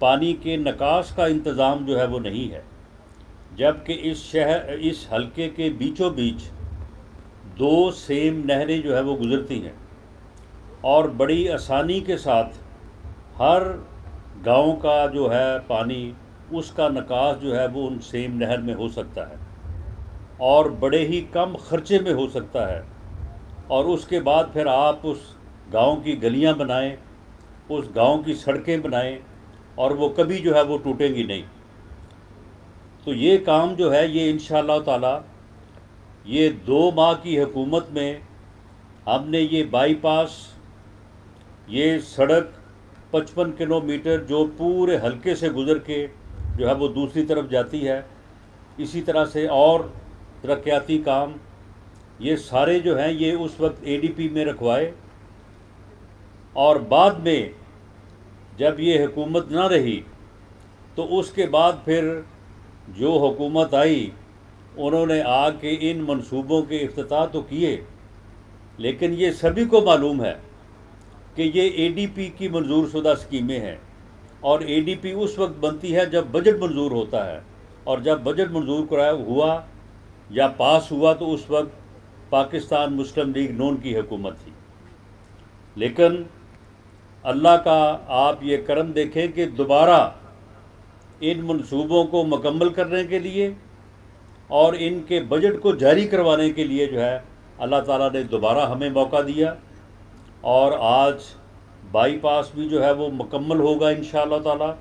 پانی کے نکاس کا انتظام جو ہے وہ نہیں ہے، جبکہ اس حلقے کے بیچوں بیچ دو سیم نہریں جو ہے وہ گزرتی ہیں، اور بڑی آسانی کے ساتھ ہر گاؤں کا جو ہے پانی، اس کا نکاس جو ہے وہ ان سیم نہر میں ہو سکتا ہے، اور بڑے ہی کم خرچے میں ہو سکتا ہے۔ اور اس کے بعد پھر آپ اس گاؤں کی گلیاں بنائیں، اس گاؤں کی سڑکیں بنائیں، اور وہ کبھی جو ہے وہ ٹوٹیں گی نہیں۔ تو یہ کام جو ہے یہ انشاءاللہ تعالی یہ 2 ماہ کی حکومت میں ہم نے یہ بائی پاس، یہ سڑک 55 کلومیٹر جو پورے حلقے سے گزر کے جو ہے وہ دوسری طرف جاتی ہے، اسی طرح سے اور ترقیاتی کام، یہ سارے جو ہیں یہ اس وقت اے ڈی پی میں رکھوائے، اور بعد میں جب یہ حکومت نہ رہی تو اس کے بعد پھر جو حکومت آئی انہوں نے آ کے ان منصوبوں کے افتتاح تو کیے، لیکن یہ سبھی کو معلوم ہے کہ یہ اے ڈی پی کی منظور شدہ اسکیمیں ہیں، اور اے ڈی پی اس وقت بنتی ہے جب بجٹ منظور ہوتا ہے، اور جب بجٹ منظور ہوا یا پاس ہوا تو اس وقت پاکستان مسلم لیگ نون کی حکومت تھی۔ لیکن اللہ کا آپ یہ کرم دیکھیں کہ دوبارہ ان منصوبوں کو مکمل کرنے کے لیے اور ان کے بجٹ کو جاری کروانے کے لیے جو ہے اللہ تعالیٰ نے دوبارہ ہمیں موقع دیا، اور آج بائی پاس بھی جو ہے وہ مکمل ہوگا انشاءاللہ تعالیٰ،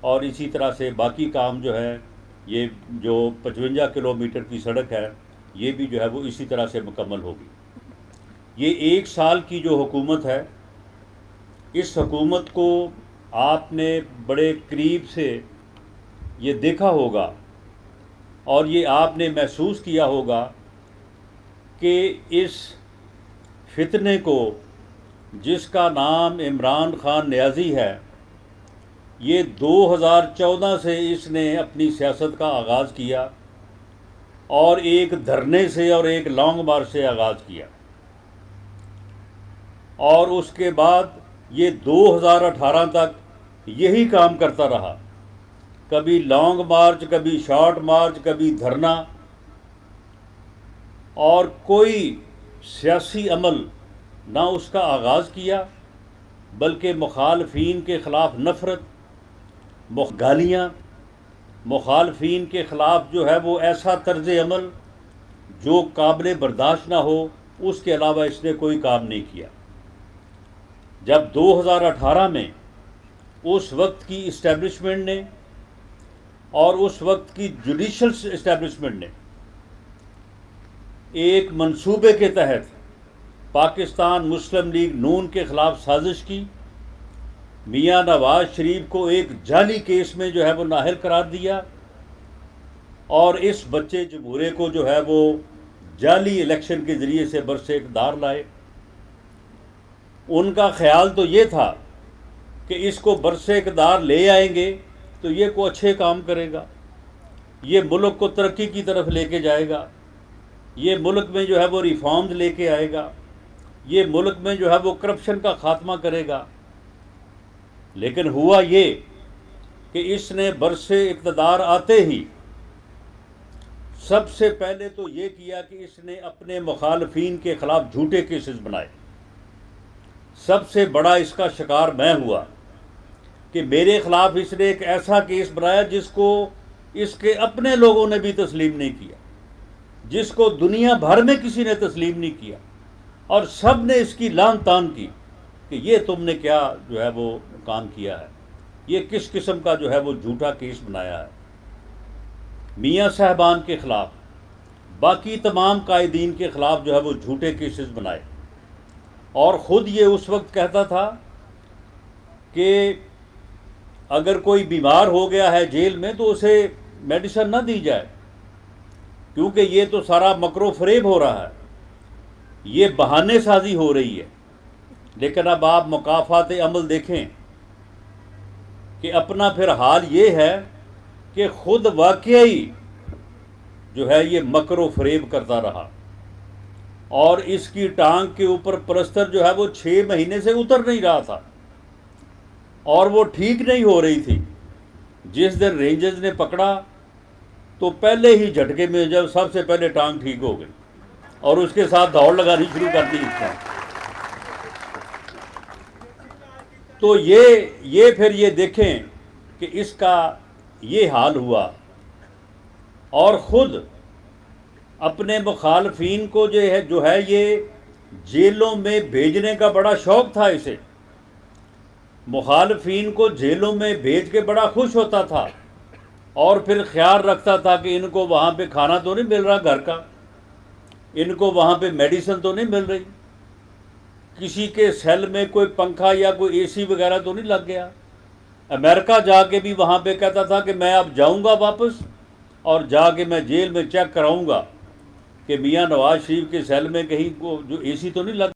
اور اسی طرح سے باقی کام جو ہے یہ جو 55 کلومیٹر کی سڑک ہے یہ بھی جو ہے وہ اسی طرح سے مکمل ہوگی۔ یہ 1 سال کی جو حکومت ہے، اس حکومت کو آپ نے بڑے قریب سے یہ دیکھا ہوگا، اور یہ آپ نے محسوس کیا ہوگا کہ اس فتنے کو جس کا نام عمران خان نیازی ہے، یہ 2014 سے اس نے اپنی سیاست کا آغاز کیا، اور ایک دھرنے سے اور ایک لانگ مارچ سے آغاز کیا، اور اس کے بعد یہ 2018 تک یہی کام کرتا رہا، کبھی لانگ مارچ، کبھی شارٹ مارچ، کبھی دھرنا، اور کوئی سیاسی عمل نہ اس کا آغاز کیا، بلکہ مخالفین کے خلاف نفرت، گالیاں، مخالفین کے خلاف جو ہے وہ ایسا طرز عمل جو قابل برداشت نہ ہو، اس کے علاوہ اس نے کوئی کام نہیں کیا۔ جب 2018 میں اس وقت کی اسٹیبلشمنٹ نے اور اس وقت کی جوڈیشل اسٹیبلشمنٹ نے ایک منصوبے کے تحت پاکستان مسلم لیگ نون کے خلاف سازش کی، میاں نواز شریف کو ایک جعلی کیس میں جو ہے وہ نااہل قرار دیا، اور اس بچے جمہوریہ کو جو ہے وہ جعلی الیکشن کے ذریعے سے برسر اقتدار لائے۔ ان کا خیال تو یہ تھا کہ اس کو برسر اقتدار لے آئیں گے تو یہ کوئی اچھے کام کرے گا، یہ ملک کو ترقی کی طرف لے کے جائے گا، یہ ملک میں جو ہے وہ ریفارمز لے کے آئے گا، یہ ملک میں جو ہے وہ کرپشن کا خاتمہ کرے گا۔ لیکن ہوا یہ کہ اس نے برسر اقتدار آتے ہی سب سے پہلے تو یہ کیا کہ اس نے اپنے مخالفین کے خلاف جھوٹے کیسز بنائے۔ سب سے بڑا اس کا شکار میں ہوا کہ میرے خلاف اس نے ایک ایسا کیس بنایا جس کو اس کے اپنے لوگوں نے بھی تسلیم نہیں کیا، جس کو دنیا بھر میں کسی نے تسلیم نہیں کیا، اور سب نے اس کی لعن طعن کی کہ یہ تم نے کیا جو ہے وہ کام کیا ہے، یہ کس قسم کا جو ہے وہ جھوٹا کیس بنایا ہے۔ میاں صاحبان کے خلاف، باقی تمام قائدین کے خلاف جو ہے وہ جھوٹے کیسز بنائے، اور خود یہ اس وقت کہتا تھا کہ اگر کوئی بیمار ہو گیا ہے جیل میں تو اسے میڈیسن نہ دی جائے، کیونکہ یہ تو سارا مکر و فریب ہو رہا ہے، یہ بہانے سازی ہو رہی ہے۔ لیکن اب آپ مکافات عمل دیکھیں کہ اپنا پھر حال یہ ہے کہ خود واقعی جو ہے یہ مکر و فریب کرتا رہا، اور اس کی ٹانگ کے اوپر پلستر جو ہے وہ 6 مہینے سے اتر نہیں رہا تھا۔ اور وہ ٹھیک نہیں ہو رہی تھی. جس دن رینجرز نے پکڑا تو پہلے ہی جھٹکے میں جب سب سے پہلے ٹانگ ٹھیک ہو گئی اور اس کے ساتھ دوڑ لگانی شروع کر دی اس نے. تو یہ پھر یہ دیکھیں کہ اس کا یہ حال ہوا، اور خود اپنے مخالفین کو جو ہے یہ جیلوں میں بھیجنے کا بڑا شوق تھا اسے. مخالفین کو جیلوں میں بھیج کے بڑا خوش ہوتا تھا، اور پھر خیال رکھتا تھا کہ ان کو وہاں پہ کھانا تو نہیں مل رہا گھر کا، ان کو وہاں پہ میڈیسن تو نہیں مل رہی، کسی کے سیل میں کوئی پنکھا یا کوئی اے سی وغیرہ تو نہیں لگ گیا. امریکہ جا کے بھی وہاں پہ کہتا تھا کہ میں اب جاؤں گا واپس، اور جا کے میں جیل میں چیک کراؤں گا کہ میاں نواز شریف کے سیل میں کہیں کو جو اے سی تو نہیں لگ